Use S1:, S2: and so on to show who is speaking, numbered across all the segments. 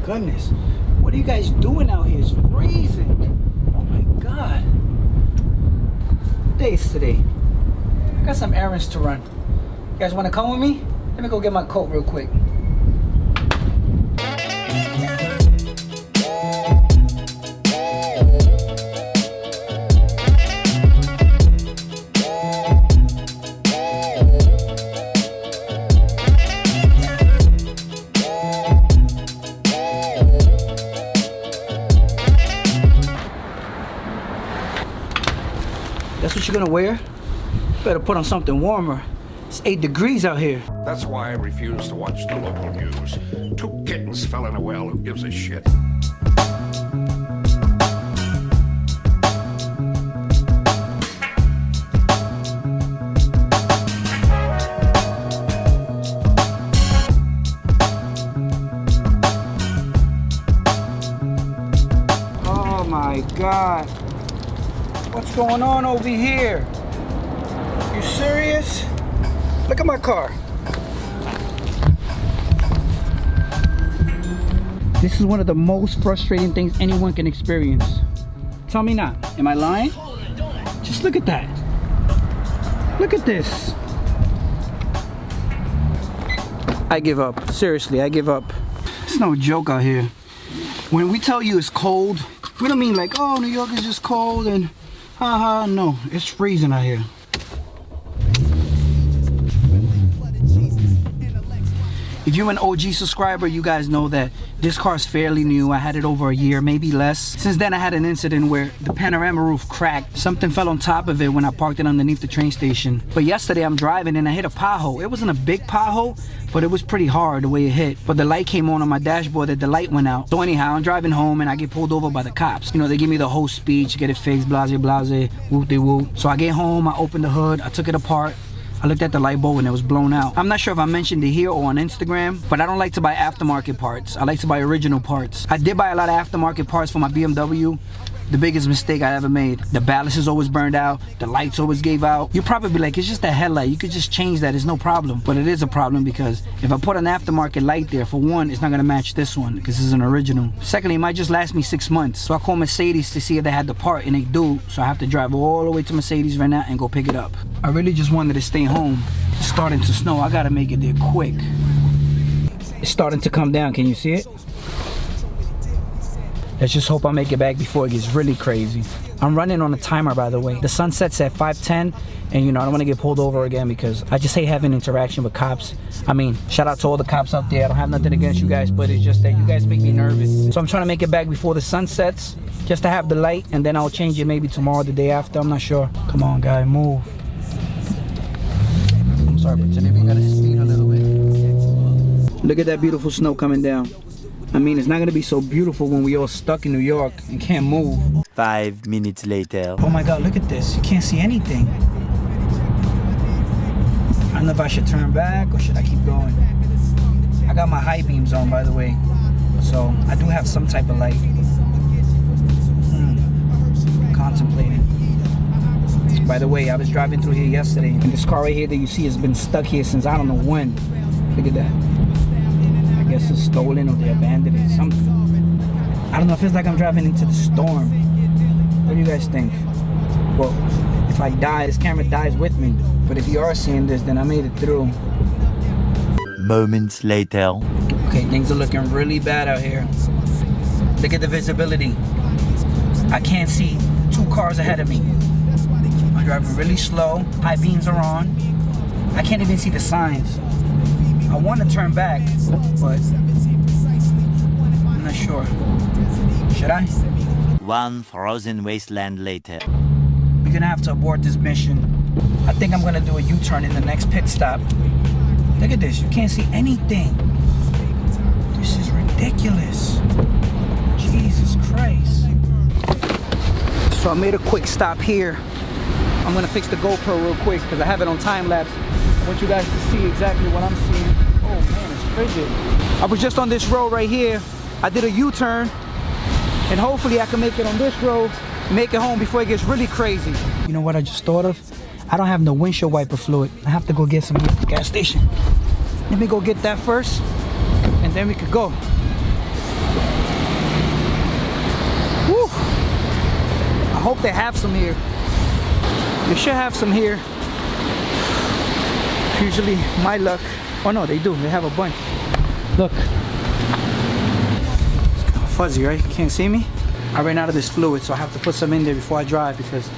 S1: goodness. What are you guys doing out here? It's freezing. Oh my God. What day is today? I got some errands to run. You guys want to come with me? Let me go get my coat real quick. That's what you're gonna wear? Better put on something warmer. It's 8 degrees out here.
S2: That's why I refuse to watch the local news. 2 kittens fell in a well. Who gives a shit?
S1: Oh my God. What's going on over here? You serious? Look at my car. This is one of the most frustrating things anyone can experience. Tell me not. Am I lying? Just look at that. Look at this. I give up. Seriously, I give up. It's no joke out here. When we tell you it's cold, we don't mean like, oh, New York is just cold and haha, no. It's freezing out here. If you're an OG subscriber, you guys know that this car is fairly new. I had it over a year, maybe less. Since then, I had an incident where the panorama roof cracked. Something fell on top of it when I parked it underneath the train station. But yesterday, I'm driving and I hit a pothole. It wasn't a big pothole, but it was pretty hard the way it hit. But the light came on my dashboard that the light went out. So anyhow, I'm driving home and I get pulled over by the cops. You know, they give me the whole speech, get it fixed, blase, blase, whoop-de-whoop. So I get home, I open the hood, I took it apart. I looked at the light bulb and it was blown out. I'm not sure if I mentioned it here or on Instagram, but I don't like to buy aftermarket parts. I like to buy original parts. I did buy a lot of aftermarket parts for my BMW. The biggest mistake I ever made. The ballast is always burned out. The lights always gave out. You'll probably be like, it's just a headlight. You could just change that. It's no problem. But it is a problem because if I put an aftermarket light there, for one, it's not going to match this one because it's an original. Secondly, it might just last me 6 months. So I call Mercedes to see if they had the part, and they do. So I have to drive all the way to Mercedes right now and go pick it up. I really just wanted to stay home. It's starting to snow. I got to make it there quick. It's starting to come down. Can you see it? Let's just hope I make it back before it gets really crazy. I'm running on a timer, by the way. The sun sets at 5:10, and you know, I don't want to get pulled over again because I just hate having interaction with cops. I mean, shout out to all the cops out there. I don't have nothing against you guys, but it's just that you guys make me nervous. So I'm trying to make it back before the sun sets, just to have the light, and then I'll change it maybe tomorrow, the day after. I'm not sure. Come on, guy, move. I'm sorry, but today we gotta speed a little bit. Look at that beautiful snow coming down. I mean, it's not gonna be so beautiful when we all stuck in New York and can't move.
S3: 5 minutes later.
S1: Oh my God, look at this. You can't see anything. I don't know if I should turn back or should I keep going. I got my high beams on, by the way. So I do have some type of light. Contemplating. By the way, I was driving through here yesterday, and this car right here that you see has been stuck here since I don't know when. Look at that. I guess it's stolen or they abandoned it, something. I don't know, it feels like I'm driving into the storm. What do you guys think? Well, if I die, this camera dies with me. But if you are seeing this, then I made it through.
S3: Moments later.
S1: Okay, things are looking really bad out here. Look at the visibility. I can't see 2 cars ahead of me. I'm driving really slow. High beams are on. I can't even see the signs. I want to turn back, but I'm not sure. Should I?
S3: One frozen wasteland later.
S1: We're gonna have to abort this mission. I think I'm gonna do a U-turn in the next pit stop. Look at this, you can't see anything. This is ridiculous. Jesus Christ. So I made a quick stop here. I'm gonna fix the GoPro real quick because I have it on time lapse. I want you guys to see exactly what I'm seeing. Oh man, it's frigid. I was just on this road right here. I did a U-turn, and hopefully I can make it on this road, make it home before it gets really crazy. You know what I just thought of? I don't have no windshield wiper fluid. I have to go get some at the gas station. Let me go get that first, and then we could go. hope they have some here. They should have some here. Usually my luck. Oh no, they do. They have a bunch. Look. It's kind of fuzzy, right? Can't see me? I ran out of this fluid, so I have to put some in there before I drive because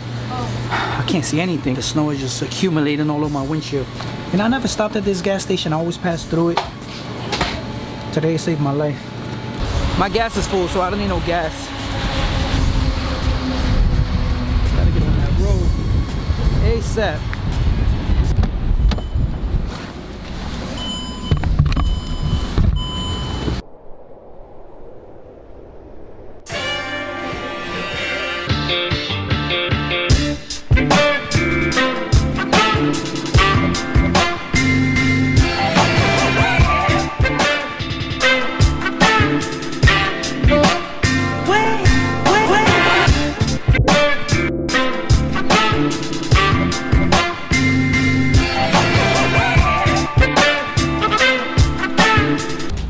S1: I can't see anything. The snow is just accumulating all over my windshield. And I never stopped at this gas station. I always pass through it. Today it saved my life. My gas is full, so I don't need no gas. Gotta get on that road ASAP.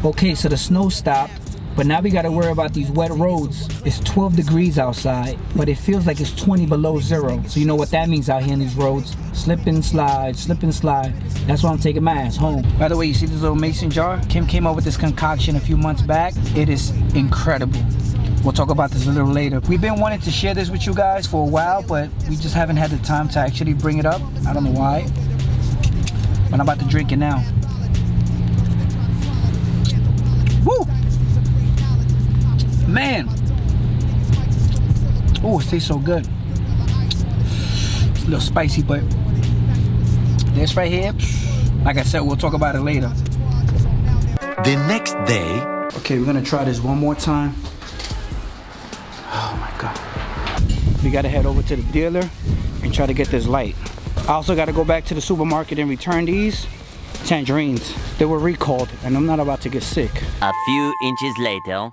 S1: Okay, so the snow stopped, but now we gotta worry about these wet roads. It's 12 degrees outside, but it feels like it's 20 below zero. So you know what that means out here in these roads. Slip and slide, slip and slide. That's why I'm taking my ass home. By the way, you see this little mason jar? Kim came up with this concoction a few months back. It is incredible. We'll talk about this a little later. We've been wanting to share this with you guys for a while, but we just haven't had the time to actually bring it up. I don't know why, but I'm about to drink it now. Woo! Man! Oh, it tastes so good. It's a little spicy, but this right here, like I said, we'll talk about it later.
S3: The next day.
S1: Okay, we're gonna try this one more time. Oh my God. We gotta head over to the dealer and try to get this light. I also gotta go back to the supermarket and return these tangerines. They were recalled and I'm not about to get sick.
S3: A few inches later.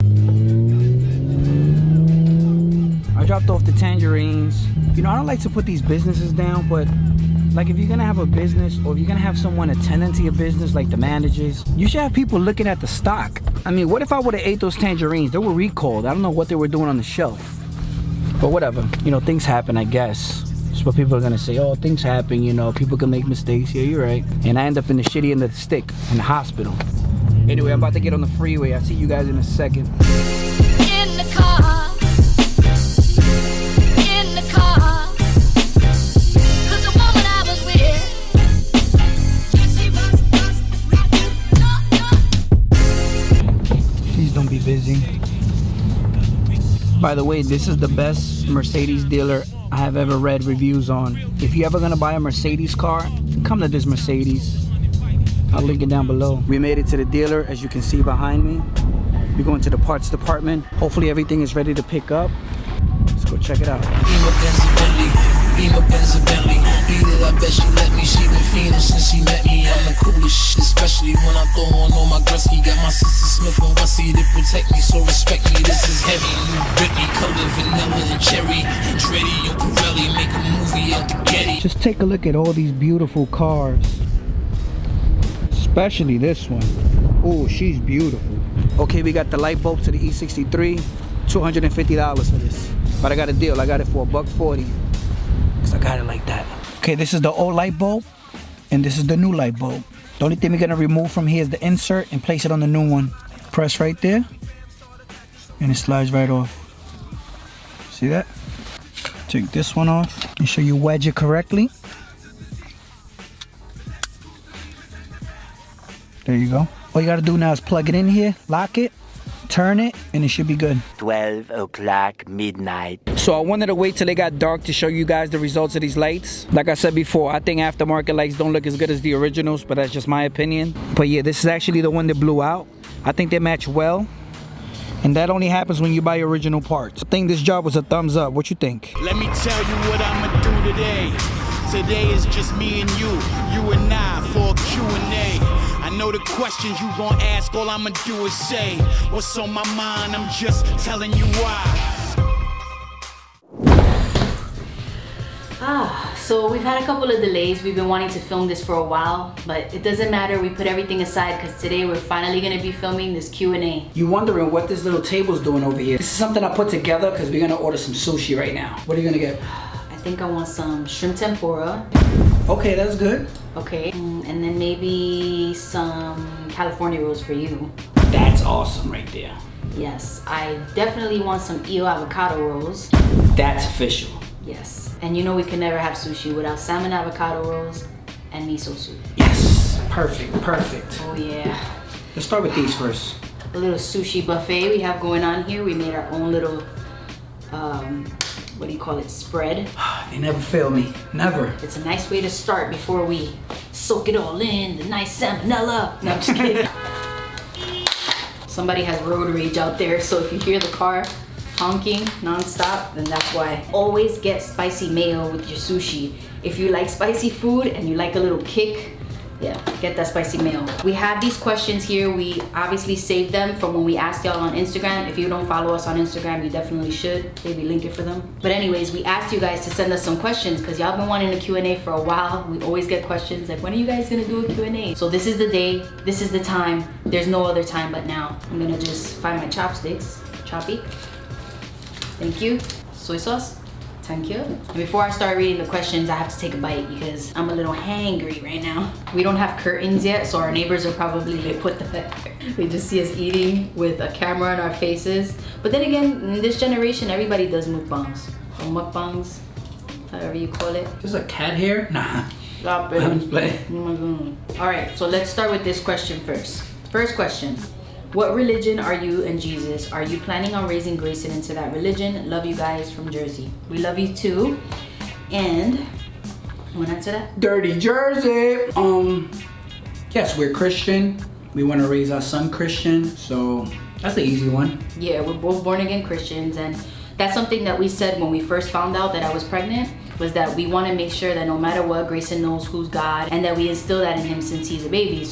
S1: I dropped off the tangerines. You know, I don't like to put these businesses down, but like if you're gonna have a business or if you're gonna have someone attending to your business, like the managers, you should have people looking at the stock. I mean, what if I would have ate those tangerines? They were recalled. I don't know what they were doing on the shelf. But whatever, you know, things happen, I guess. That's what people are gonna say. Oh, things happen, you know, people can make mistakes. Yeah, you're right. And I end up in the shitty end of the stick in the hospital. Anyway, I'm about to get on the freeway. I'll see you guys in a second.
S4: In the car. In the car. 'Cause the woman I was with.
S1: Please don't be busy. By the way, this is the best Mercedes dealer I have ever read reviews on. If you're ever gonna buy a Mercedes car, come to this Mercedes. I'll link it down below. We made it to the dealer, as you can see behind me. We're going to the parts department. Hopefully everything is ready to pick up. Let's go check it out.
S5: Beat it, I bet she let me. She been fiending since she met me. I'm the coolest shit, especially when I throw on all my Gretzky. Got my sister Smith and Wessie to protect me, so respect me. This is heavy. New Britney, color vanilla and cherry. Andretti and Pirelli make a movie out the Getty.
S1: Just take a look at all these beautiful cars. Especially this one. Oh, she's beautiful. Okay, we got the light bulb to the E63. $250 for this. But I got a deal. I got it for $140. Cause I got it like that. Okay, this is the old light bulb, and this is the new light bulb. The only thing we're gonna remove from here is the insert and place it on the new one. Press right there, and it slides right off. See that? Take this one off. Make sure you wedge it correctly. There you go. All you gotta do now is plug it in here, lock it, turn it, and it should be good.
S3: 12 o'clock midnight.
S1: So I wanted to wait till it got dark to show you guys the results of these lights. Like I said before, I think aftermarket lights don't look as good as the originals, but that's just my opinion. But yeah, this is actually the one that blew out. I think they match well. And that only happens when you buy original parts. I think this job was a thumbs up. What you think?
S6: Let me tell you what I'ma do today. Today is just me and you and I for a Q&A. I know the questions you gon' ask, all I'ma do is say what's on my mind, I'm just telling you why.
S7: So we've had a couple of delays. We've been wanting to film this for a while, but it doesn't matter. We put everything aside because today we're finally gonna be filming this Q&A.
S1: You wondering what this little table's doing over here? This is something I put together because we're gonna order some sushi right now. What are you gonna get?
S7: I think I want some shrimp tempura.
S1: Okay, that's good.
S7: Okay, and then maybe some California rolls for you.
S1: That's awesome right there.
S7: Yes, I definitely want some eel avocado rolls.
S1: That's official.
S7: Yes, and you know we can never have sushi without salmon avocado rolls and miso soup.
S1: Yes, perfect, perfect.
S7: Oh yeah.
S1: Let's start with these first.
S7: A little sushi buffet we have going on here. We made our own little, what do you call it, spread.
S1: They never fail me, never.
S7: It's a nice way to start before we soak it all in, the nice salmonella. No, I'm just kidding. Somebody has road rage out there, so if you hear the car honking non-stop, then that's why. Always get spicy mayo with your sushi. If you like spicy food and you like a little kick, yeah, get that spicy mayo. We have these questions here. We obviously saved them from when we asked y'all on Instagram. If you don't follow us on Instagram, you definitely should. Maybe link it for them. But anyways, we asked you guys to send us some questions because y'all been wanting a Q&A for a while. We always get questions like, when are you guys gonna do a Q&A? So this is the day, this is the time. There's no other time but now. I'm gonna just find my chopsticks. Choppy. Thank you. Soy sauce. Thank you. And before I start reading the questions, I have to take a bite because I'm a little hangry right now. We don't have curtains yet, so our neighbors are probably like, what the heck? They just see us eating with a camera on our faces. But then again, in this generation, everybody does mukbangs. Or mukbangs, however you call it.
S1: There's a cat here? Nah.
S7: Stop it.
S1: I'm just playing.
S7: All right, so let's start with this question first. First question. What religion are you and Jesus? Are you planning on raising Grayson into that religion? Love you guys from Jersey. We love you too. And you want to answer that?
S1: Dirty Jersey. Yes, we're Christian. We want to raise our son Christian, so that's the easy one.
S7: Yeah, we're both born again Christians, and that's something that we said when we first found out that I was pregnant, was that we want to make sure that no matter what, Grayson knows who's God, and that we instill that in him since he's a baby.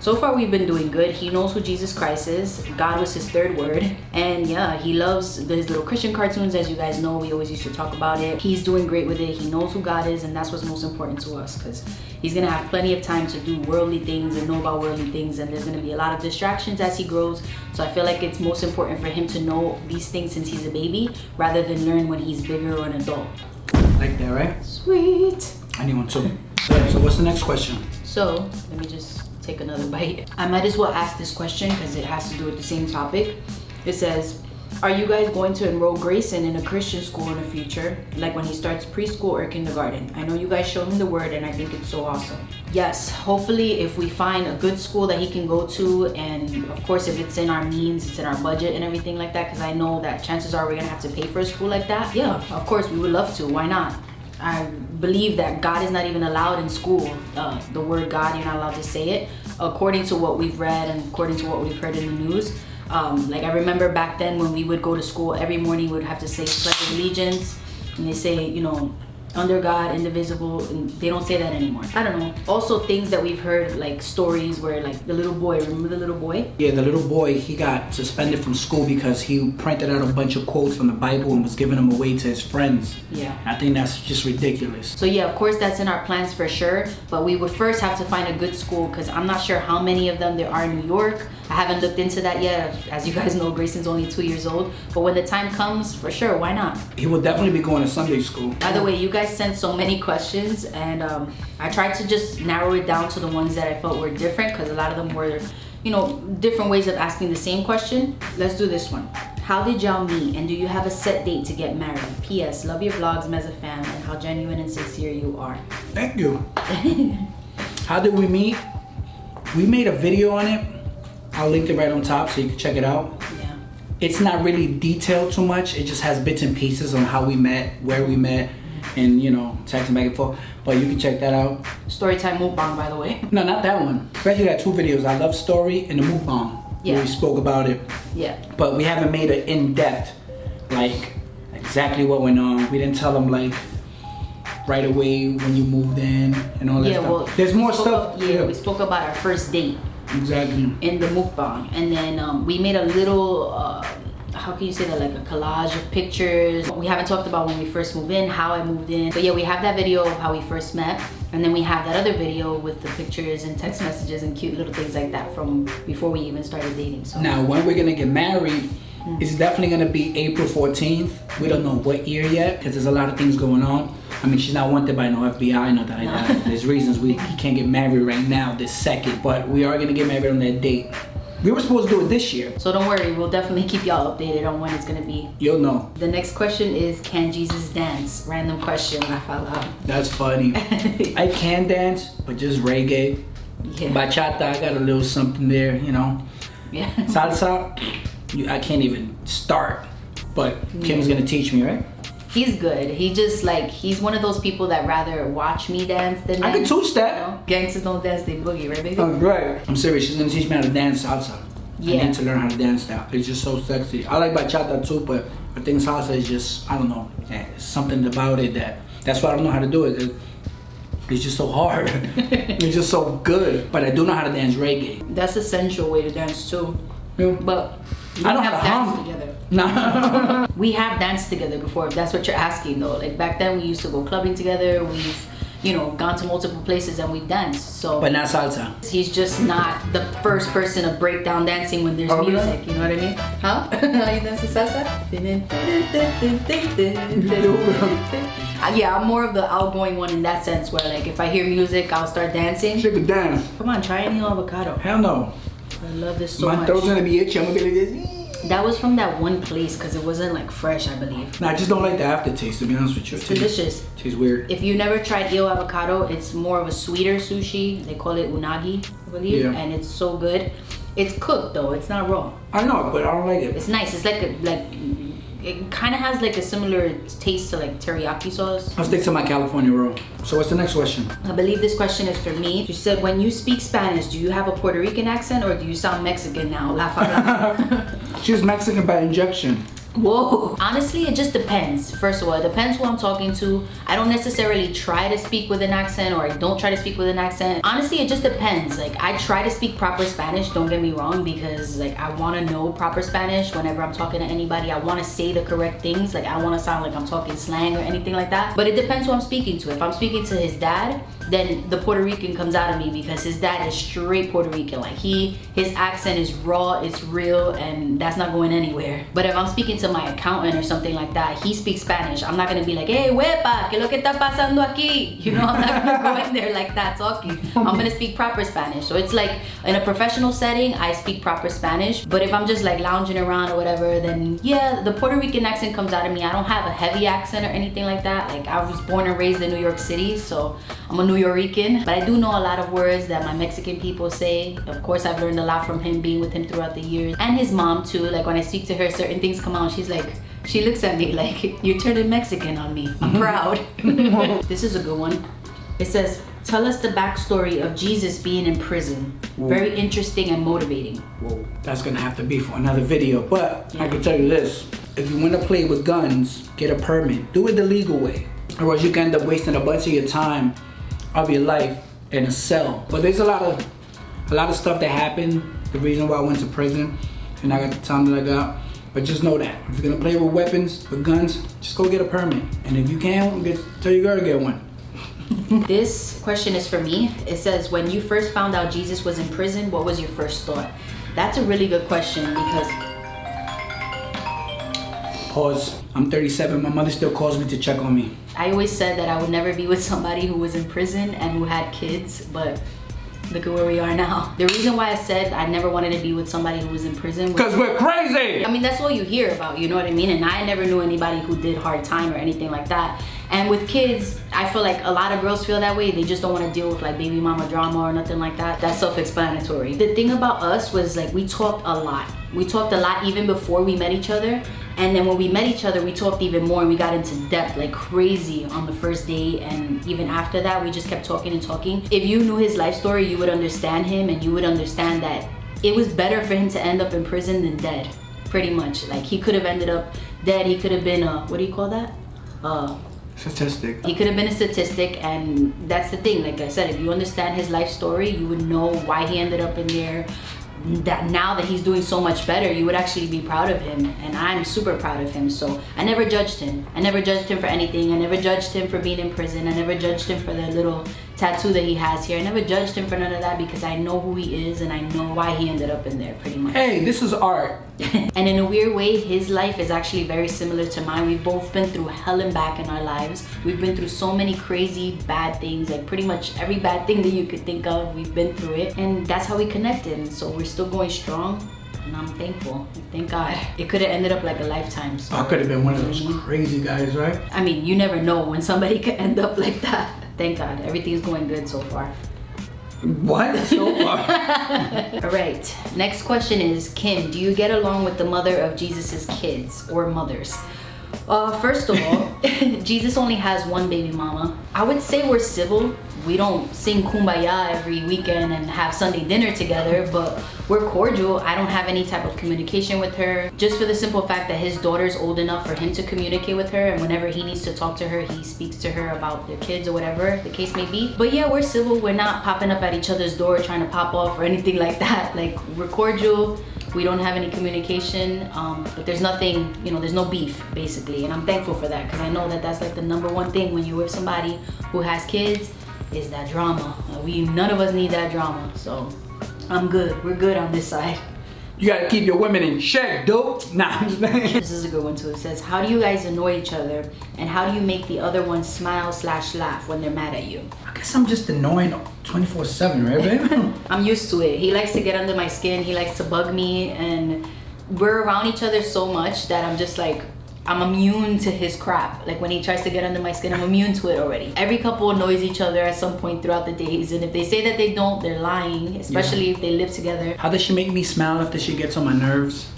S7: So far we've been doing good. He knows who Jesus Christ is. God was his third word. And yeah, he loves his little Christian cartoons. As you guys know, we always used to talk about it. He's doing great with it. He knows who God is, and that's what's most important to us, because he's gonna have plenty of time to do worldly things and know about worldly things, and there's gonna be a lot of distractions as he grows. So I feel like it's most important for him to know these things since he's a baby, rather than learn when he's bigger or an adult.
S1: Like that, right?
S7: Sweet.
S1: I need one too. So what's the next question?
S7: So let me just take another bite. I might as well ask this question because it has to do with the same topic. It says, are you guys going to enroll Grayson in a Christian school in the future, like when he starts preschool or kindergarten? I know you guys showed him the word and I think it's so awesome. Yes, hopefully if we find a good school that he can go to, and of course if it's in our means, it's in our budget and everything like that, because I know that chances are we're gonna have to pay for a school like that. Yeah, of course we would love to. Why not? I believe that God is not even allowed in school. The word God, you're not allowed to say it, according to what we've read and according to what we've heard in the news. Like I remember back then when we would go to school, every morning we would have to say Pledge of Allegiance, and they say, you know, under God, indivisible, and they don't say that anymore. I don't know. Also things that we've heard, like stories where like the little boy, remember the little boy?
S1: Yeah, the little boy, he got suspended from school because he printed out a bunch of quotes from the Bible and was giving them away to his friends.
S7: Yeah.
S1: I think that's just ridiculous.
S7: So yeah, of course that's in our plans for sure, but we would first have to find a good school, because I'm not sure how many of them there are in New York. I haven't looked into that yet. As you guys know, Grayson's only 2 years old, but when the time comes, for sure, why not?
S1: He will definitely be going to Sunday school.
S7: By the way, you guys sent so many questions, and I tried to just narrow it down to the ones that I felt were different, because a lot of them were, you know, different ways of asking the same question. Let's do this one. How did y'all meet, and do you have a set date to get married? P.S. Love your vlogs, Meza fam, and how genuine and sincere you are.
S1: Thank you. How did we meet? We made a video on it. I'll link it right on top so you can check it out.
S7: Yeah.
S1: It's not really detailed too much. It just has bits and pieces on how we met, where we met, and you know, texting back and forth. But you can check that out.
S7: Storytime Mukbang, by the way.
S1: No, not that one. We actually got 2 videos. I Love Story and the Mukbang.
S7: Yeah.
S1: Where we spoke about it.
S7: Yeah.
S1: But we haven't made it in-depth, like exactly what went on. We didn't tell them like right away when you moved in and all that stuff.
S7: Well,
S1: there's more stuff.
S7: We spoke about our first date.
S1: Exactly.
S7: In the mukbang, and then we made a little how can you say that, like a collage of pictures. We haven't talked about when we first moved in, how I moved in. But yeah, we have that video of how we first met. And then we have that other video with the pictures and text messages and cute little things like that from before we even started dating. So
S1: now, when we're gonna get married, it's definitely gonna be April 14th. We don't know what year yet because there's a lot of things going on. I mean, she's not wanted by no FBI, nothing like that. There's reasons we can't get married right now, this second, but we are gonna get married on that date. We were supposed to do it this year.
S7: So don't worry, we'll definitely keep y'all updated on when it's gonna be.
S1: You'll know.
S7: The next question is, can Jesus dance? Random question, I found out.
S1: That's funny. I can dance, but just reggae.
S7: Yeah.
S1: Bachata, I got a little something there, you know.
S7: Yeah.
S1: Salsa, I can't even start. But Kim's gonna teach me, right?
S7: He's good. He just like, he's one of those people that rather watch me dance than dance.
S1: I can two-step.
S7: You know? Gangsters don't dance, they boogie, right, baby?
S1: Right. I'm serious. She's gonna teach me how to dance salsa.
S7: Yeah.
S1: I need to learn how to dance that. It's just so sexy. I like bachata too, but I think salsa is just, I don't know, something about it that's why I don't know how to do it. It's just so hard. It's just so good. But I do know how to dance reggae.
S7: That's essential way to dance too.
S1: Yeah.
S7: But we
S1: I don't
S7: have
S1: have to
S7: danced
S1: hum.
S7: together.
S1: Nah.
S7: We have danced together before, if that's what you're asking though. Like back then we used to go clubbing together. We've, you know, gone to multiple places and we've danced. So
S1: But not salsa.
S7: he's just not the first person to break down dancing when there's
S1: Oh, really?
S7: music, you know what I mean? Huh? How you dance with salsa? Yeah, I'm more of the outgoing one in that sense where like if I hear music, I'll start dancing.
S1: She could dance.
S7: Come on, try any avocado.
S1: Hell no.
S7: I love this so
S1: My
S7: much.
S1: throat's gonna be itchy. I'm gonna be like this.
S7: That was from that one place because it wasn't like fresh, I believe.
S1: Nah, I just don't like the aftertaste, to be honest with you.
S7: It's delicious.
S1: Tastes weird.
S7: If you never tried eel avocado, it's more of a sweeter sushi. They call it unagi, I believe,
S1: Yeah.
S7: and it's so good. It's cooked though, it's not raw.
S1: I know, but I don't like it.
S7: It's nice. It's like it kind of has like a similar taste to like teriyaki sauce.
S1: I'll stick to my California roll. So what's the next question?
S7: I believe this question is for me. She said, when you speak Spanish, do you have a Puerto Rican accent or do you sound Mexican now? Laugh out loud.
S1: She's Mexican by injection.
S7: Whoa. Honestly, it just depends. First of all, it depends who I'm talking to. I don't necessarily try to speak with an accent or I don't try to speak with an accent. Honestly, it just depends. Like I try to speak proper Spanish, don't get me wrong, because like I want to know proper Spanish whenever I'm talking to anybody. I want to say the correct things. Like I don't want to sound like I'm talking slang or anything like that. But it depends who I'm speaking to. If I'm speaking to his dad, then the Puerto Rican comes out of me because his dad is straight Puerto Rican. Like his accent is raw, it's real, and that's not going anywhere. But if I'm speaking to my accountant or something like that, he speaks Spanish. I'm not gonna be like, hey, huepa, ¿qué lo que está pasando aquí? You know, I'm not gonna go in there like that talking. I'm gonna speak proper Spanish. So it's like, in a professional setting, I speak proper Spanish. But if I'm just like lounging around or whatever, then yeah, the Puerto Rican accent comes out of me. I don't have a heavy accent or anything like that. Like I was born and raised in New York City, so I'm a New Yorican. But I do know a lot of words that my Mexican people say. Of course, I've learned a lot from him, being with him throughout the years. And his mom too. Like when I speak to her, certain things come out. She's like, she looks at me like, you're turning Mexican on me. I'm proud. This is a good one. It says, tell us the backstory of Jesus being in prison. Very interesting and motivating.
S1: Whoa, that's gonna have to be for another video. But I can tell you this, if you wanna play with guns, get a permit. Do it the legal way. Otherwise you can end up wasting a bunch of your time of your life in a cell. But there's a lot of stuff that happened, the reason why I went to prison, and I got the time that I got. But just know that if you're gonna play with weapons, with guns, just go get a permit. And if you can't, tell your girl to get one.
S7: This question is for me. It says, when you first found out Jesus was in prison, what was your first thought? That's a really good question because...
S1: Pause. I'm 37, my mother still calls me to check on me.
S7: I always said that I would never be with somebody who was in prison and who had kids, but look at where we are now. The reason why I said I never wanted to be with somebody who was in prison was...
S1: Cause we're crazy!
S7: I mean, that's all you hear about, you know what I mean? And I never knew anybody who did hard time or anything like that. And with kids, I feel like a lot of girls feel that way. They just don't want to deal with like baby mama drama or nothing like that. That's self-explanatory. The thing about us was like we talked a lot. We talked a lot even before we met each other. And then when we met each other, we talked even more and we got into depth like crazy on the first date. And even after that, we just kept talking and talking. If you knew his life story, you would understand him and you would understand that it was better for him to end up in prison than dead, pretty much. Like he could have ended up dead. He could have been a, what do you call that?
S1: Statistic.
S7: He could have been a statistic, and that's the thing. Like I said, if you understand his life story, you would know why he ended up in there, that now that he's doing so much better, you would actually be proud of him, and I'm super proud of him. So I never judged him. I never judged him for anything. I never judged him for being in prison. I never judged him for the little tattoo that he has here. I never judged him for none of that because I know who he is and I know why he ended up in there, pretty much.
S1: Hey, this is art.
S7: And in a weird way, his life is actually very similar to mine. We've both been through hell and back in our lives. We've been through so many crazy bad things, like pretty much every bad thing that you could think of, we've been through it. And that's how we connected. And so we're still going strong. And I'm thankful. Thank God. It could have ended up like a lifetime story.
S1: I could have been one of those crazy guys, right?
S7: I mean, you never know when somebody could end up like that. Thank God. Everything's going good so far.
S1: What? So far.
S7: All right. Next question is, Kim, do you get along with the mother of Jesus's kids or mothers? First of all, Jesus only has one baby mama. I would say we're civil. We don't sing Kumbaya every weekend and have Sunday dinner together, but we're cordial. I don't have any type of communication with her, just for the simple fact that his daughter's old enough for him to communicate with her, and whenever he needs to talk to her, he speaks to her about their kids or whatever the case may be. But yeah, we're civil. We're not popping up at each other's door trying to pop off or anything like that. Like, we're cordial. We don't have any communication, but there's nothing, there's no beef, basically. And I'm thankful for that, because I know that that's like the number one thing when you're with somebody who has kids, is that drama. None of us need that drama, so I'm good. We're good on this side.
S1: You gotta keep your women in check, dope. Nah, I'm just saying.
S7: This is a good one too. It says, how do you guys annoy each other, and how do you make the other one smile/laugh when they're mad at you?
S1: I guess I'm just annoying 24/7, right, babe?
S7: I'm used to it. He likes to get under my skin. He likes to bug me, and we're around each other so much that I'm just like, I'm immune to his crap. Like, when he tries to get under my skin, I'm immune to it already. Every couple annoys each other at some point throughout the days, and if they say that they don't, they're lying, especially if they live together.
S1: How does she make me smile after she gets on my nerves?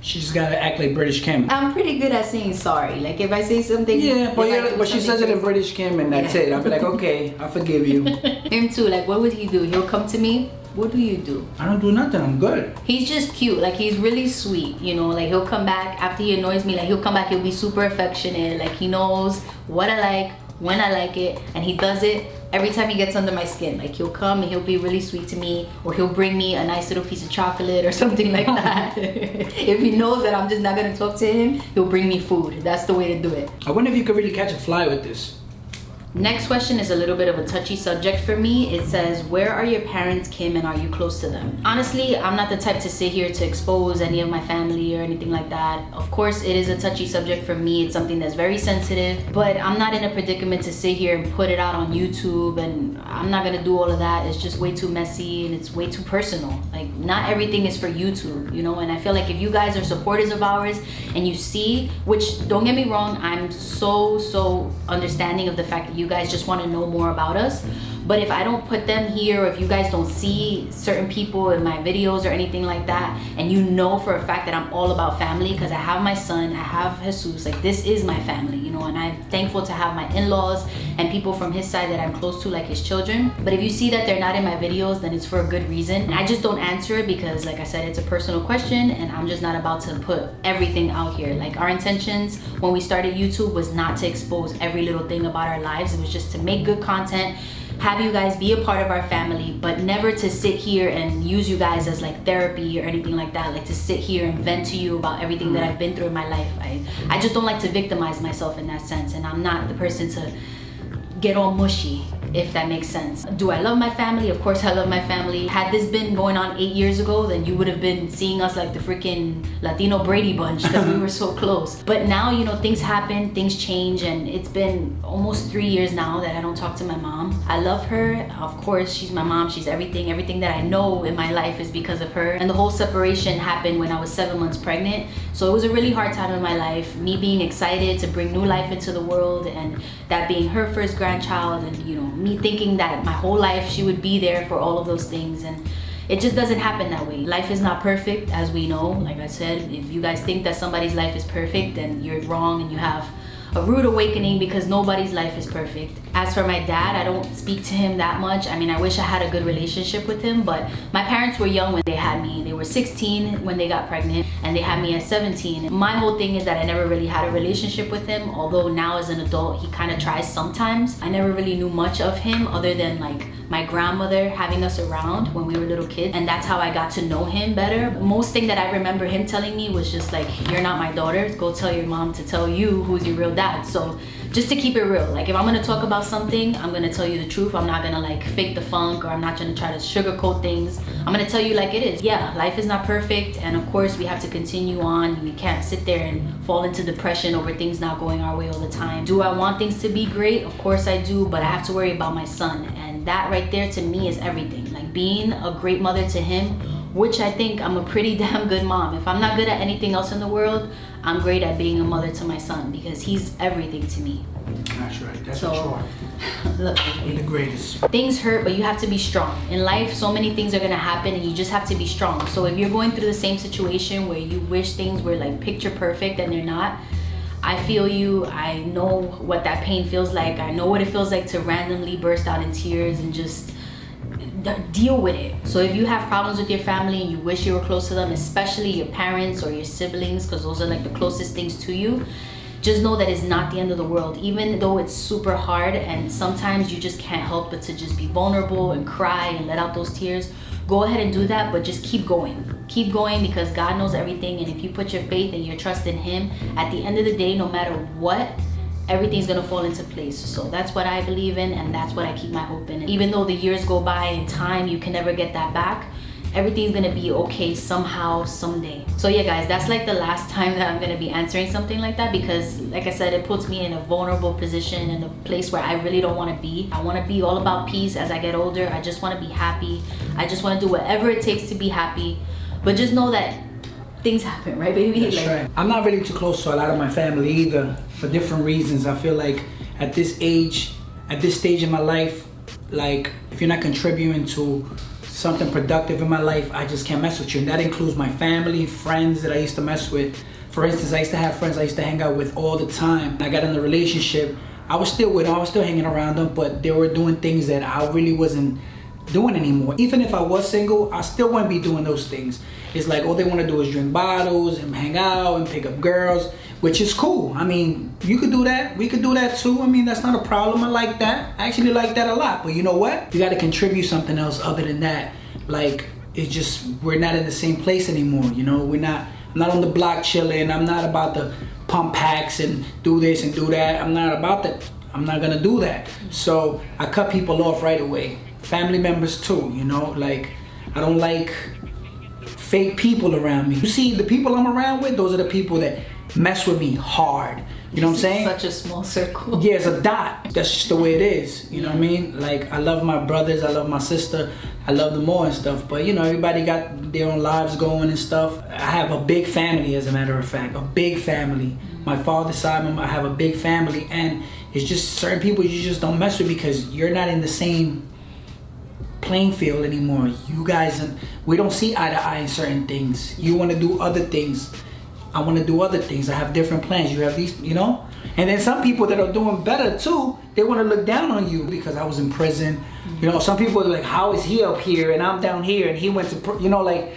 S1: She just gotta act like British Kim.
S7: I'm pretty good at saying sorry. Like, if I say something...
S1: Yeah, but she says it in British Kim, and that's it. I'll be like, okay, I forgive you.
S7: Him too. Like, what would he do? He'll come to me. What do you do?
S1: I don't do nothing. I'm good.
S7: He's just cute. Like, he's really sweet, like, he'll come back after he annoys me. Like, he'll come back, he'll be super affectionate. Like, he knows what I like, when I like it, and he does it every time he gets under my skin. Like, he'll come and he'll be really sweet to me, or he'll bring me a nice little piece of chocolate or something like that. If he knows that I'm just not gonna talk to him, he'll bring me food. That's the way to do it.
S1: I wonder if you could really catch a fly with this.
S7: Next question is a little bit of a touchy subject for me. It says, where are your parents, Kim, and are you close to them? Honestly, I'm not the type to sit here to expose any of my family or anything like that. Of course, it is a touchy subject for me. It's something that's very sensitive, but I'm not in a predicament to sit here and put it out on YouTube, and I'm not gonna do all of that. It's just way too messy and it's way too personal. Like, not everything is for YouTube, and I feel like if you guys are supporters of ours and you see, which, don't get me wrong, I'm so understanding of the fact that you guys just want to know more about us, but if I don't put them here, or if you guys don't see certain people in my videos or anything like that, and you know for a fact that I'm all about family, because I have my son, I have Jesus, like, this is my family, and I'm thankful to have my in-laws and people from his side that I'm close to, like his children. But if you see that they're not in my videos, then it's for a good reason. I just don't answer it because, like I said, it's a personal question, and I'm just not about to put everything out here. Like, our intentions when we started YouTube was not to expose every little thing about our lives. It was just to make good content, have you guys be a part of our family, but never to sit here and use you guys as like therapy or anything like that. Like, to sit here and vent to you about everything that I've been through in my life. I just don't like to victimize myself in that sense, and I'm not the person to get all mushy, if that makes sense. Do I love my family? Of course I love my family. Had this been going on 8 years ago, then you would have been seeing us like the freaking Latino Brady Bunch, because we were so close. But now, things happen, things change, and it's been almost 3 years now that I don't talk to my mom. I love her. Of course, she's my mom. She's everything. Everything that I know in my life is because of her. And the whole separation happened when I was 7 months pregnant. So it was a really hard time in my life. Me being excited to bring new life into the world, and that being her first grandchild, and me thinking that my whole life she would be there for all of those things, and it just doesn't happen that way. Life is not perfect, as we know. Like I said, if you guys think that somebody's life is perfect, then you're wrong and you have a rude awakening, because nobody's life is perfect. As for my dad, I don't speak to him that much. I mean, I wish I had a good relationship with him, but my parents were young when they had me. They were 16 when they got pregnant, and they had me at 17. My whole thing is that I never really had a relationship with him, although now as an adult, he kind of tries sometimes. I never really knew much of him other than like my grandmother having us around when we were little kids, and that's how I got to know him better. Most thing that I remember him telling me was just like, you're not my daughter, go tell your mom to tell you who's your real dad. So just to keep it real, like if I'm gonna talk about something, I'm gonna tell you the truth. I'm not gonna like fake the funk, or I'm not gonna try to sugarcoat things. I'm gonna tell you like it is. Yeah, life is not perfect, and of course we have to continue on. We can't sit there and fall into depression over things not going our way all the time. Do I want things to be great? Of course I do, but I have to worry about my son, and that right there to me is everything. Like being a great mother to him, which I think I'm a pretty damn good mom. If I'm not good at anything else in the world, I'm great at being a mother to my son, because he's everything to me.
S1: That's right. That's
S7: So,
S1: what you are.
S7: look,
S1: You're the greatest.
S7: things hurt, but you have to be strong. In life, so many things are gonna happen, and you just have to be strong. So if you're going through the same situation where you wish things were like picture perfect and they're not, I feel you. I know what that pain feels like. I know what it feels like to randomly burst out in tears and just deal with it. So if you have problems with your family and you wish you were close to them, especially your parents or your siblings, because those are like the closest things to you, just know that it's not the end of the world. Even though it's super hard and sometimes you just can't help but to just be vulnerable and cry and let out those tears, go ahead and do that, but just keep going. Keep going, because God knows everything, and if you put your faith and your trust in Him, at the end of the day, no matter what, everything's gonna fall into place. So that's what I believe in, and that's what I keep my hope in. Even though the years go by and time, you can never get that back, everything's gonna be okay somehow, someday. So yeah guys, that's like the last time that I'm gonna be answering something like that, because like I said, it puts me in a vulnerable position, in a place where I really don't wanna be. I wanna be all about peace as I get older. I just wanna be happy. I just wanna do whatever it takes to be happy. But just know that things happen, right baby?
S1: That's right. I'm not really too close to a lot of my family either, for different reasons. I feel like at this age, at this stage in my life, like if you're not contributing to something productive in my life, I just can't mess with you. And that includes my family, friends that I used to mess with. For instance, I used to have friends I used to hang out with all the time. I got in a relationship, I was still with them, I was still hanging around them, but they were doing things that I really wasn't doing anymore. Even if I was single, I still wouldn't be doing those things. It's like all they want to do is drink bottles and hang out and pick up girls, which is cool. I mean, you could do that, we could do that too. I mean, that's not a problem. I like that. I actually like that a lot. But you know what? You got to contribute something else other than that. Like, it's just, we're not in the same place anymore. You know, I'm not on the block chilling. I'm not about to pump packs and do this and do that. I'm not about that. I'm not gonna do that. So I cut people off right away. Family members too, you know, like I don't like fake people around me. You see, the people I'm around with, those are the people that mess with me hard. You know what I'm saying?
S7: Such a small circle.
S1: Yeah, it's a dot. That's just the way it is. You know what I mean? Like, I love my brothers, I love my sister, I love them all and stuff. But you know, everybody got their own lives going and stuff. I have a big family, as a matter of fact, a big family. My father's side, I have a big family, and it's just certain people you just don't mess with because you're not in the same playing field anymore. You guys, we don't see eye to eye in certain things. You want to do other things. I want to do other things. I have different plans. You have these, you know? And then some people that are doing better too, they want to look down on you because I was in prison. You know, some people are like, how is he up here and I'm down here and he went to, you know, like,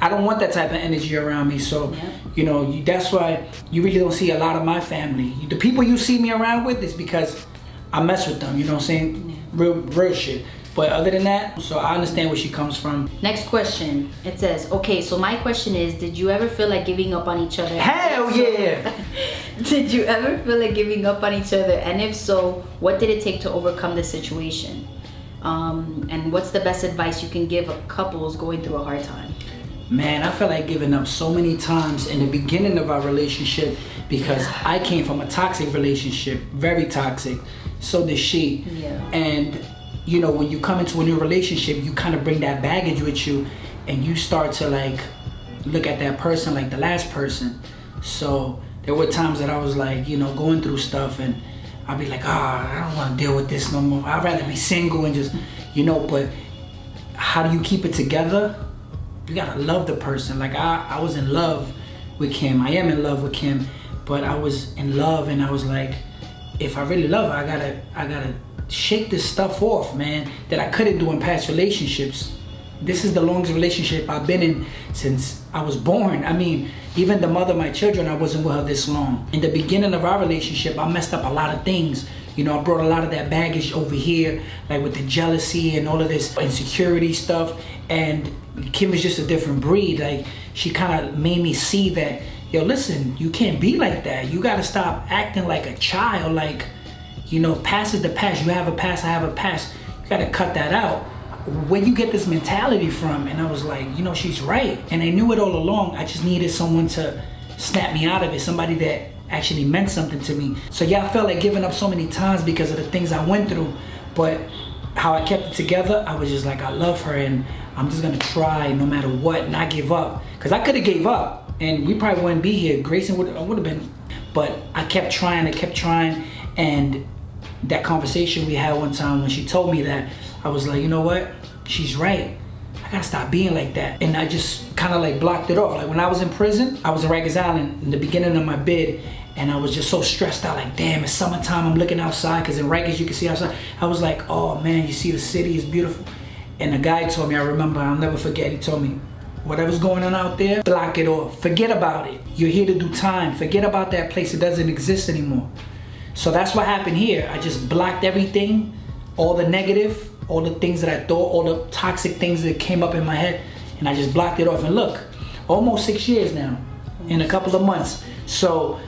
S1: I don't want that type of energy around me. So, you know, that's why you really don't see a lot of my family. The people you see me around with is because I mess with them, you know what I'm saying? Real shit. But other than that, so I understand where she comes from.
S7: Next question. It says, okay, so my question is, did you ever feel like giving up on each other?
S1: Hell yeah!
S7: Did you ever feel like giving up on each other? And if so, what did it take to overcome the situation? And what's the best advice you can give couples going through a hard time?
S1: Man, I felt like giving up so many times in the beginning of our relationship because I came from a toxic relationship, very toxic. So did she.
S7: Yeah. And
S1: you know, when you come into a new relationship, you kind of bring that baggage with you and you start to like look at that person like the last person. So there were times that I was like, you know, going through stuff and I'd be like, I don't want to deal with this no more. I'd rather be single and just, you know, but how do you keep it together? You gotta love the person. Like I was in love with Kim. I am in love with Kim, but I was in love and I was like, if I really love her, I gotta shake this stuff off, man, that I couldn't do in past relationships. This is the longest relationship I've been in since I was born. I mean, even the mother of my children, I wasn't with her this long. In the beginning of our relationship, I messed up a lot of things. You know, I brought a lot of that baggage over here, like with the jealousy and all of this insecurity stuff. And Kim is just a different breed. Like, she kind of made me see that, yo, listen, you can't be like that. You gotta stop acting like a child. Like, you know, past is the past. You have a past, I have a past. You gotta cut that out. Where you get this mentality from? And I was like, you know, she's right. And I knew it all along. I just needed someone to snap me out of it. Somebody that actually meant something to me. So yeah, I felt like giving up so many times because of the things I went through. But how I kept it together, I was just like, I love her and I'm just gonna try no matter what, not give up. Cause I could've gave up and we probably wouldn't be here. Grayson would have been, but I kept trying, and that conversation we had one time when she told me that, I was like, you know what? She's right. I gotta stop being like that. And I just kind of like blocked it off. Like when I was in prison, I was in Rikers Island in the beginning of my bid, and I was just so stressed out, like, damn, it's summertime, I'm looking outside, because in Rikers you can see outside. I was like, oh man, you see the city, it's beautiful. And the guy told me, I remember, I'll never forget, he told me, whatever's going on out there, block it off. Forget about it. You're here to do time. Forget about that place, it doesn't exist anymore. So that's what happened here. I just blocked everything, all the negative, all the things that I thought, all the toxic things that came up in my head, and I just blocked it off. And look, almost 6 years now, in a couple of months. So,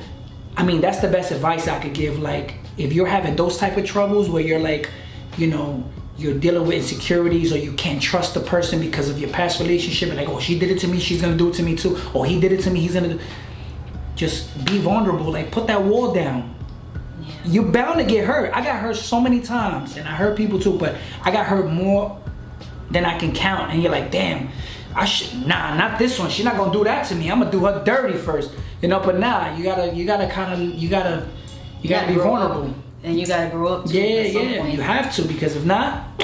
S1: I mean, that's the best advice I could give. Like, if you're having those type of troubles where you're like, you know, you're dealing with insecurities, or you can't trust the person because of your past relationship, and like, oh, she did it to me, she's gonna do it to me too. Or he did it to me, he's gonna do. Just be vulnerable, like put that wall down. You're bound to get hurt. I got hurt so many times, and I hurt people too, but I got hurt more than I can count. And you're like, damn, nah, not this one. She's not gonna do that to me. I'm gonna do her dirty first, you know. But nah, you gotta be vulnerable.
S7: Up. And you gotta grow up too.
S1: Yeah, you have to, because if not,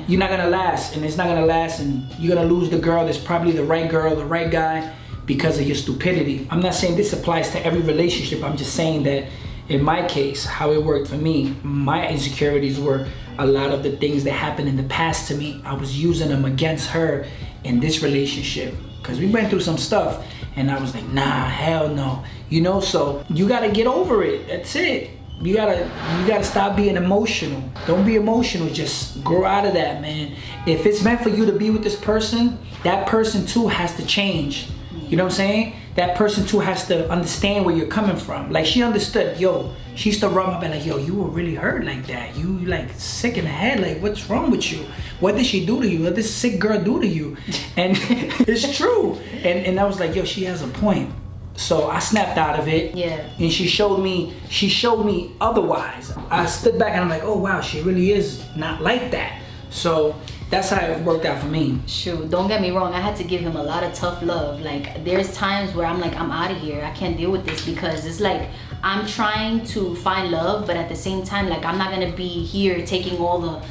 S1: you're not gonna last, and it's not gonna last, and you're gonna lose the girl that's probably the right girl, the right guy, because of your stupidity. I'm not saying this applies to every relationship. I'm just saying that in my case, how it worked for me, my insecurities were a lot of the things that happened in the past to me. I was using them against her in this relationship, because we went through some stuff, and I was like, nah, hell no, you know. So you gotta get over it. That's it. You gotta stop being emotional. Don't be emotional. Just grow out of that, man. If it's meant for you to be with this person, that person too has to change. You know what I'm saying? That person too has to understand where you're coming from. Like, she understood, yo, she used to rub my back like, yo, you were really hurt like that. You like sick in the head, like what's wrong with you? What did she do to you? What did this sick girl do to you? And it's true. And I was like, yo, she has a point. So I snapped out of it.
S7: Yeah. And
S1: she showed me otherwise. I stood back and I'm like, oh wow, she really is not like that. So that's how it worked out for me.
S7: Shoot, don't get me wrong, I had to give him a lot of tough love. Like, there's times where I'm like, I'm out of here, I can't deal with this, because it's like I'm trying to find love, but at the same time, like, I'm not gonna be here taking all the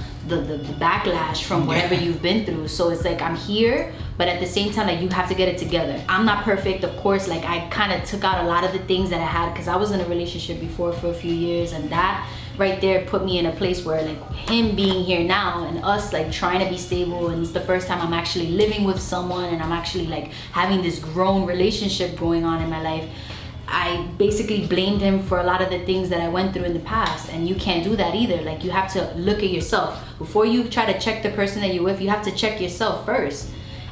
S7: backlash from whatever you've been through. So it's like, I'm here, but at the same time, like, you have to get it together. I'm not perfect, of course. Like, I kind of took out a lot of the things that I had, because I was in a relationship before for a few years, and that right there put me in a place where, like, him being here now and us like trying to be stable, and it's the first time I'm actually living with someone, and I'm actually like having this grown relationship going on in my life. I basically blamed him for a lot of the things that I went through in the past, and you can't do that either. Like, you have to look at yourself before you try to check the person that you're with. You have to check yourself first.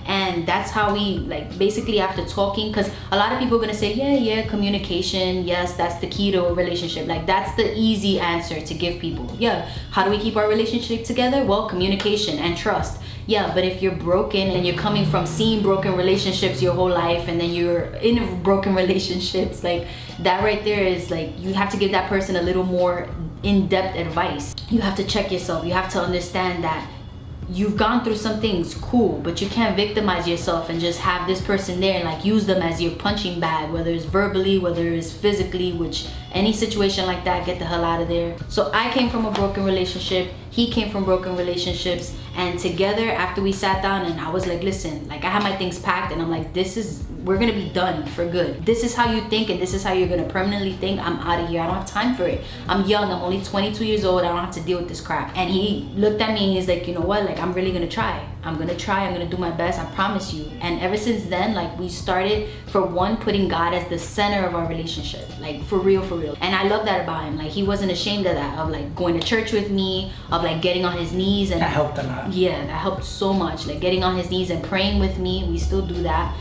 S7: And that's how we, like, basically after talking, because a lot of people are gonna say, yeah, communication, yes, that's the key to a relationship. Like, that's the easy answer to give people. Yeah, how do we keep our relationship together? Well, communication and trust. Yeah, but if you're broken and you're coming from seeing broken relationships your whole life, and then you're in broken relationships, like, that right there is like, you have to give that person a little more in-depth advice. You have to check yourself. You have to understand that you've gone through some things, cool, but you can't victimize yourself and just have this person there and like use them as your punching bag, whether it's verbally, whether it's physically, which any situation like that, get the hell out of there. So I came from a broken relationship. He came from broken relationships, and together, after we sat down and I was like, listen, like I had my things packed and I'm like, we're gonna be done for good. This is how you think and this is how you're gonna permanently think. I'm out of here. I don't have time for it. I'm young. I'm only 22 years old. I don't have to deal with this crap. And he looked at me and he's like, you know what? Like, I'm really gonna try. I'm gonna try. I'm gonna do my best. I promise you. And ever since then, like, we started, for one, putting God as the center of our relationship. Like, for real, for real. And I love that about him. Like, he wasn't ashamed of that, of like going to church with me, of like getting on his knees. And
S1: that helped a lot.
S7: Yeah, that helped so much. Like getting on his knees and praying with me. We still do that.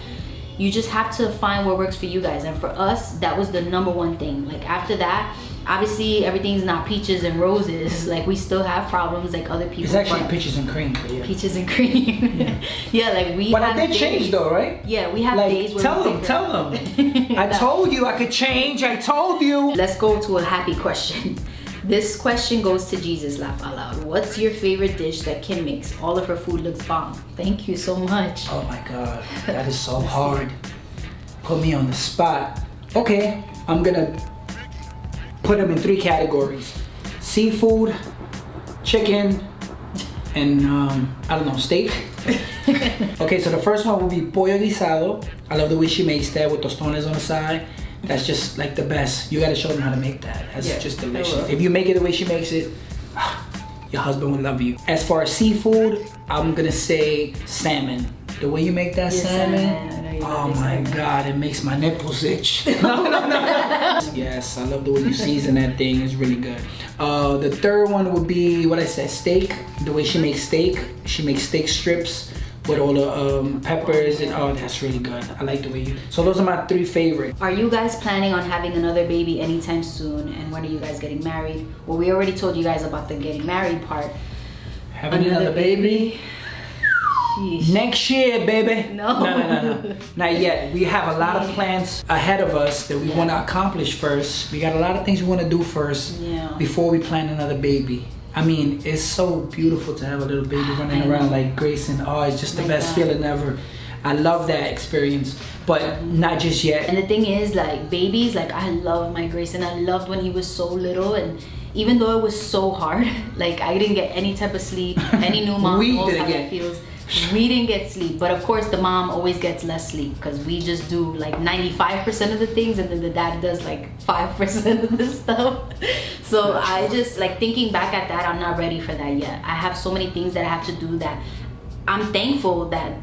S7: You just have to find what works for you guys. And for us, that was the number one thing. Like after that, obviously everything's not peaches and roses. Like we still have problems like other people.
S1: It's actually peaches and cream. But yeah.
S7: Peaches and cream. Yeah, like we.
S1: But
S7: have
S1: I did
S7: days.
S1: change though, right?
S7: Yeah, we have
S1: like,
S7: days where
S1: tell
S7: we
S1: them. I told you I could change. I told you.
S7: Let's go to a happy question. This question goes to Jesus, laugh out loud. What's your favorite dish that Kim makes? All of her food looks bomb. Thank you so much.
S1: Oh my God, that is so hard. Put me on the spot. Okay, I'm gonna put them in 3 categories. Seafood, chicken, and I don't know, steak. Okay, so the first one will be pollo guisado. I love the way she makes that with tostones on the side. That's just like the best. You gotta show them how to make that. That's just delicious. If you make it the way she makes it, your husband will love you. As far as seafood, I'm gonna say salmon. The way you make that salmon, oh my God, it makes my nipples itch. No. Yes, I love the way you season that thing. It's really good. The third one would be what I said, steak. The way she makes steak. She makes steak strips with all the peppers and that's really good. I like the way you. So those are my 3 favorites.
S7: Are you guys planning on having another baby anytime soon? And when are you guys getting married? Well, we already told you guys about the getting married part.
S1: Having another baby?
S7: Sheesh.
S1: Next year, baby.
S7: No.
S1: Not yet. We have a lot of plans ahead of us that we want to accomplish first. We got a lot of things we want to do first before we plan another baby. I mean, it's so beautiful to have a little baby running around like Grayson. Oh, it's just the best feeling ever. I love that experience, but not just yet.
S7: And the thing is, like, babies, like, I love my Grayson. I loved when he was so little, and even though it was so hard, like, I didn't get any type of sleep. Any new mom knows how that feels. We didn't get sleep, but of course the mom always gets less sleep because we just do like 95% of the things and then the dad does like 5% of the stuff. So I just, like, thinking back at that, I'm not ready for that yet. I have so many things that I have to do that I'm thankful that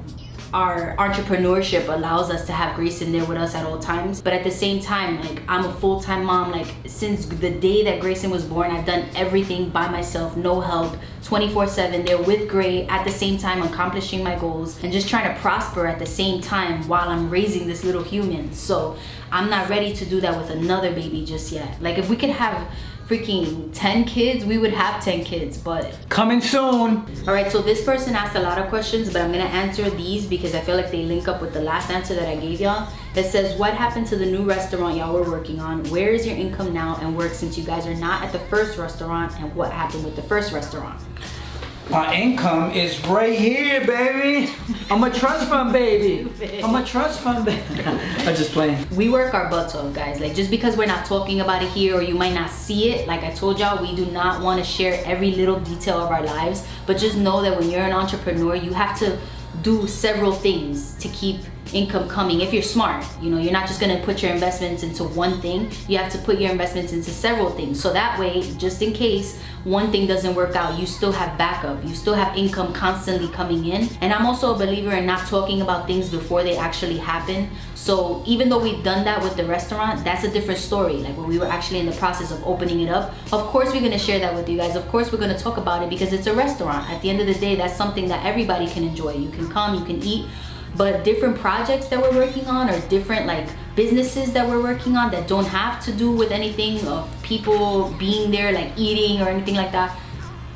S7: our entrepreneurship allows us to have Grayson there with us at all times. But at the same time, like, I'm a full-time mom. Like, since the day that Grayson was born, I've done everything by myself, no help, 24/7 there with Gray, at the same time accomplishing my goals and just trying to prosper at the same time while I'm raising this little human. So I'm not ready to do that with another baby just yet. Like, if we could have freaking 10 kids, we would have 10 kids, but
S1: coming soon.
S7: All right, so this person asked a lot of questions, but I'm gonna answer these because I feel like they link up with the last answer that I gave y'all. That says, what happened to the new restaurant y'all were working on? Where is your income now and work since you guys are not at the first restaurant? And what happened with the first restaurant?
S1: My income is right here, baby. I'm a trust fund baby. I'm a trust fund baby. I'm just playing.
S7: We work our butts off, guys. Like, just because we're not talking about it here or you might not see it, like I told y'all, we do not want to share every little detail of our lives. But just know that when you're an entrepreneur, you have to do several things to keep income coming. If you're smart, you know, you're not just gonna put your investments into one thing. You have to put your investments into several things. So that way, just in case one thing doesn't work out, you still have backup. You still have income constantly coming in. And I'm also a believer in not talking about things before they actually happen. So even though we've done that with the restaurant, that's a different story. Like, when we were actually in the process of opening it up, of course we're gonna share that with you guys. Of course we're gonna talk about it because it's a restaurant. At the end of the day, that's something that everybody can enjoy. You can come, you can eat. But different projects that we're working on, or different like businesses that we're working on that don't have to do with anything of people being there, like eating or anything like that,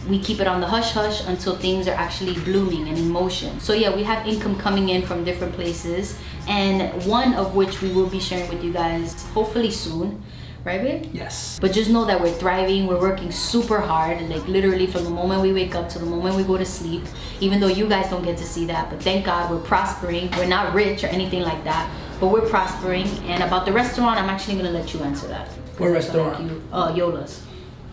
S7: we keep it on the hush hush until things are actually blooming and in motion. So yeah, we have income coming in from different places, and one of which we will be sharing with you guys hopefully soon. Right, babe?
S1: Yes.
S7: But just know that we're thriving. We're working super hard, like literally from the moment we wake up to the moment we go to sleep, even though you guys don't get to see that. But thank God we're prospering. We're not rich or anything like that, but we're prospering. And about the restaurant, I'm actually gonna let you answer that.
S1: What restaurant?
S7: Yola's.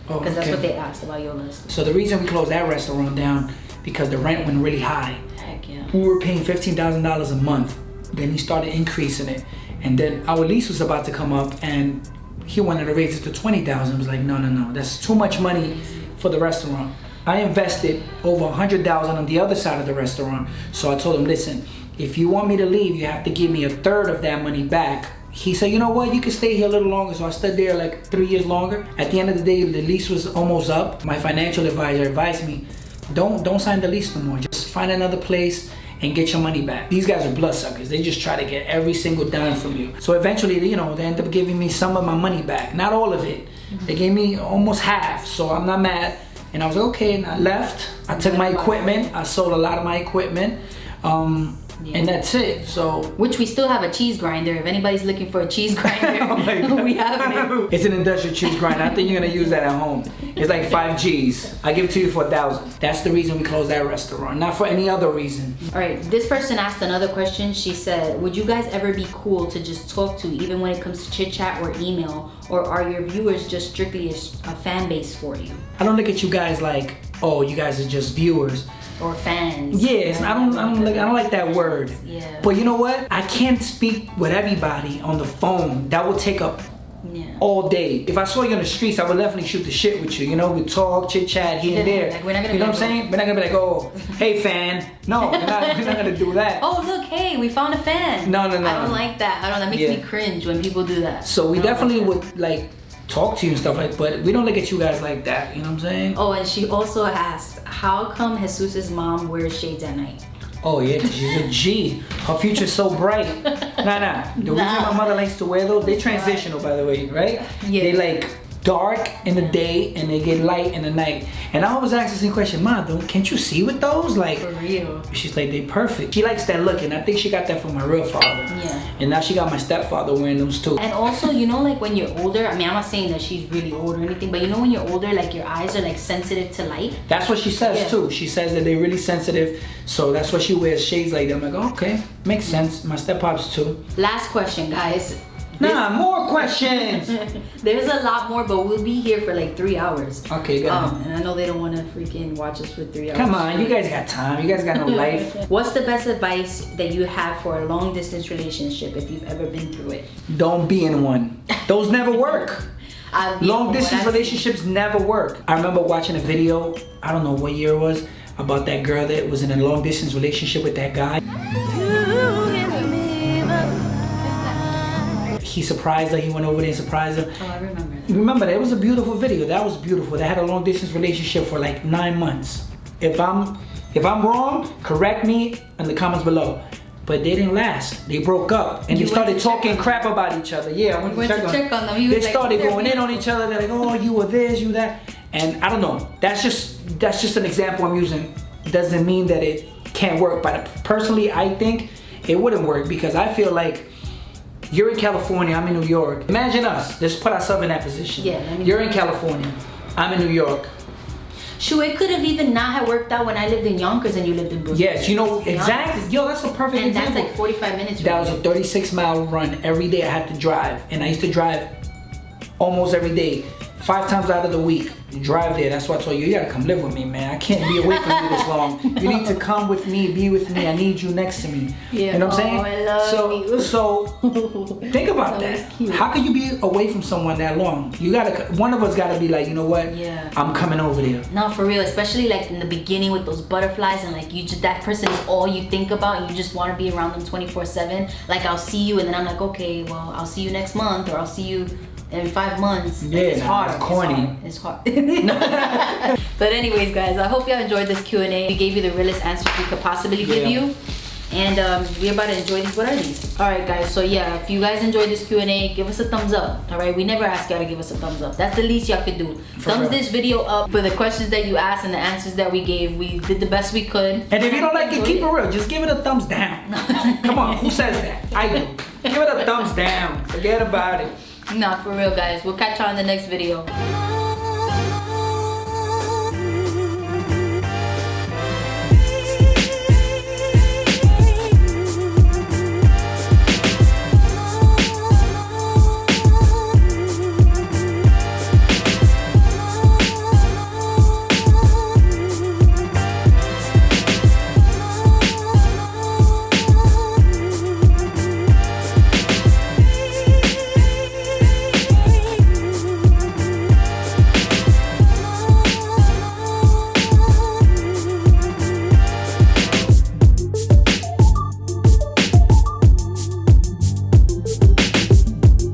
S1: Oh,
S7: Because that's
S1: okay.
S7: what they asked about your list.
S1: So the reason we closed that restaurant down, because the rent went really high.
S7: Heck yeah.
S1: We were paying $15,000 a month. Then he started increasing it. And then our lease was about to come up and he wanted to raise it to $20,000. I was like, no, that's too much money for the restaurant. I invested over $100,000 on the other side of the restaurant. So I told him, listen, if you want me to leave, you have to give me a third of that money back. He said, you know what, you can stay here a little longer. So I stood there like 3 years longer. At the end of the day, the lease was almost up. My financial advisor advised me, don't sign the lease no more. Just find another place and get your money back. These guys are bloodsuckers. They just try to get every single dime from you. So eventually, they ended up giving me some of my money back. Not all of it. They gave me almost half. So I'm not mad. And I was like, okay, and I left. I took my equipment. I sold a lot of my equipment. And that's it. So
S7: Which we still have a cheese grinder. If anybody's looking for a cheese grinder, we have it.
S1: it's an industrial cheese grinder. I think you're gonna use that at home. It's like 5 G's. I give it to you for $1,000. That's the reason we closed that restaurant, not for any other reason.
S7: All right, this person asked another question. She said, would you guys ever be cool to just talk to, even when it comes to chit chat or email, or are your viewers just strictly a fan base for you?
S1: I don't look at you guys like, oh, you guys are just viewers.
S7: Or fans.
S1: Yes, I don't like that word.
S7: Yeah.
S1: But you know what? I can't speak with everybody on the phone. That will take up all day. If I saw you on the streets, I would definitely shoot the shit with you. We talk, chit chat here and there.
S7: Like, we're not gonna
S1: you know
S7: be
S1: what I'm saying? We're not gonna be like, oh, hey fan. No, we're not gonna do that.
S7: Oh look, hey, we found a fan.
S1: No.
S7: I don't like that. That makes me cringe when people do that.
S1: So we definitely would like talk to you and stuff like, but we don't look at you guys like that. You know what I'm saying?
S7: Oh, and she also asked, how come Jesus's mom wears shades at night?
S1: Oh yeah, 'cause she's a G. Her future's so bright. Nah. The reason my mother likes to wear those, they transitional, by the way, right?
S7: Yeah.
S1: They like dark in the day and they get light in the night. And I always ask the same question, Ma, can't you see with those? Like,
S7: For real.
S1: She's like, they perfect. She likes that look, and I think she got that from my real father.
S7: Yeah.
S1: And now she got my stepfather wearing those too.
S7: And also, like when you're older, I mean, I'm not saying that she's really old or anything, but when you're older, like your eyes are like sensitive to light.
S1: That's what she says too. She says that they're really sensitive, so that's why she wears shades like that. I'm like, oh, okay, makes sense. My steppops too.
S7: Last question, guys.
S1: More questions.
S7: There's a lot more, but we'll be here for like 3 hours.
S1: Okay, good.
S7: And I know they don't want to freaking watch us for 3 hours.
S1: Come on, you guys got time. You guys got no life.
S7: What's the best advice that you have for a long distance relationship if you've ever been through it?
S1: Don't be in one. Those never work. Long distance relationships never work. I remember watching a video, I don't know what year it was, about that girl that was in a long distance relationship with that guy. He surprised her, he went over there and surprised her.
S7: Oh, I remember that.
S1: You remember that? It was a beautiful video. That was beautiful. They had a long distance relationship for like 9 months. If I'm wrong, correct me in the comments below. But they didn't last. They broke up and they started talking crap about each other. Yeah, I went to check on them. They started going in on each other. They're like, oh, you were this, you that. And I don't know. That's just an example I'm using. Doesn't mean that it can't work. But personally, I think it wouldn't work because I feel like you're in California, I'm in New York. Imagine us. Let's put ourselves in that position.
S7: Yeah.
S1: You're in California, I'm in New York.
S7: Sure, it could have even not have worked out when I lived in Yonkers and you lived in Brooklyn.
S1: Yes, exactly. Yo, that's a perfect example.
S7: And that's like 45 minutes.
S1: That was a 36-mile run every day I had to drive. And I used to drive almost every day, 5 times out of the week. Drive there. That's why I told you, you gotta come live with me, man. I can't be away from you this long. You need to come with me, be with me. I need you next to me.
S7: Yeah.
S1: You know what I'm saying?
S7: I love you.
S1: So think about that. How can you be away from someone that long? One of us gotta be like, you know what?
S7: Yeah.
S1: I'm coming over there.
S7: No, for real. Especially like in the beginning with those butterflies and like that person is all you think about and you just want to be around them 24/7. Like I'll see you and then I'm like, okay, well I'll see you next month or I'll see you in 5 months.
S1: Yeah,
S7: it's hard.
S1: It's corny.
S7: It's hard. But anyways, guys, I hope y'all enjoyed this Q&A. We gave you the realest answers we could possibly give you. And we're about to enjoy these. What are these? Alright guys, so yeah, if you guys enjoyed this Q&A, give us a thumbs up. Alright, we never ask y'all to give us a thumbs up. That's the least y'all could do. Thumbs this video up for the questions that you asked and the answers that we gave. We did the best we could.
S1: And if you don't like it, keep it real. Just give it a thumbs down. Come on, who says that? I do. Give it a thumbs down. Forget about it.
S7: Nah, for real guys. We'll catch y'all in the next video.